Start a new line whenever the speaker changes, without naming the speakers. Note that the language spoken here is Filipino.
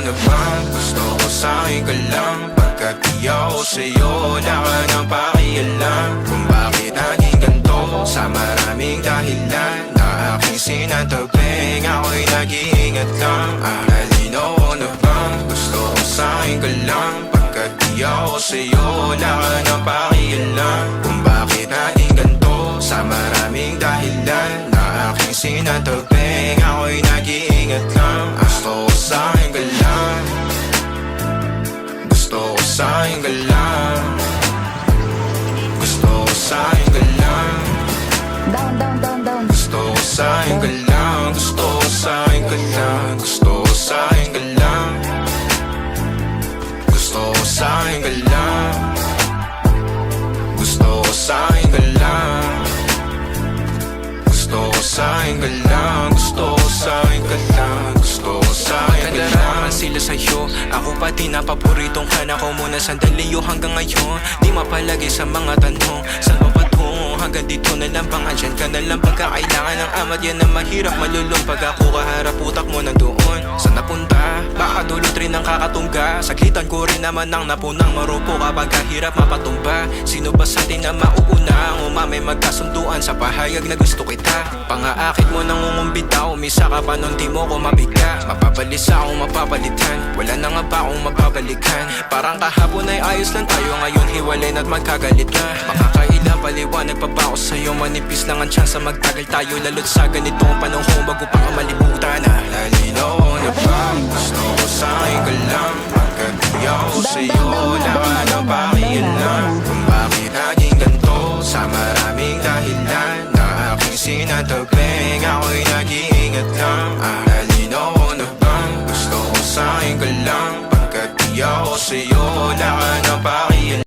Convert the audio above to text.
na bang gusto ko sa'kin ka lang? Pagkat di ako sa'yo, wala ka nang pakialam. Kung bakit naging ganito sa maraming dahilan na aking sinatabing, ako'y nag-iingat lang. Nalinaw ko na bang gusto ko sa'kin ka lang? Pagkat di ako sa'yo, wala ka nang pakialam. Kung bakit naging ganito sa maraming dahilan na aking sinatabing, ako'y nag-iingat lang. Gusto ko sa'kin ka lang, gusto ko sa'kin ka lang, gusto ko sa'kin ka lang.
Down.
Gusto ko sa'kin ka lang, gusto ko sa'kin ka lang, gusto ko sa'kin ka lang, gusto ko sa'kin ka lang, gusto ko sa'kin ka lang, gusto ko sa'kin ka lang, gusto ko sa'kin ka lang, gusto ko sa'kin ka lang.
Sila sa'yo, ako pati na paboritong ka na ko muna sandali o hanggang ngayon. Di mapalagi sa mga tanong, saan ba patungo? Hanggang dito na lang, pangandyan ka na lang pagkakailangan ng amat. Yan na mahirap malulong pag ako kaharap, utak mo na doon. Saan napunta? Baka dulot rin ang kakatungga. Saglitan ko rin naman ang napunang marupo kapag kahirap mapatumba. Sino ba sa atin na mauuna? Ang umamay magkasunduan sa pahayag na gusto kita. Pangaakit mo nang umumbita, umisa ka pa nun di mo ko mabigla. Mapabalisa akong mapapalitan, wala na nga ba akong mapabalikan? Parang kahapon ay ayos lang tayo, ngayon hiwalay na't magkagalit na. Makakailang paliwanag pa ba ako sa'yo? Manipis lang ang tsansa magtagal tayo, lalo't sa ganitong panahon bago pa ka malibutan na.
Nalinaw ko na bang gusto ko sa'kin ka lang? Pagkat di ako sa'yo, wala ka nang pakialam. Kung bakit naging ganito sa maraming dahilan na aking sinatabing, ako'y nag-iingat lang. Nalinaw ko na bang gusto ko sa'kin ka lang? Pagkat di ako sa'yo, wala ka nang pakialam.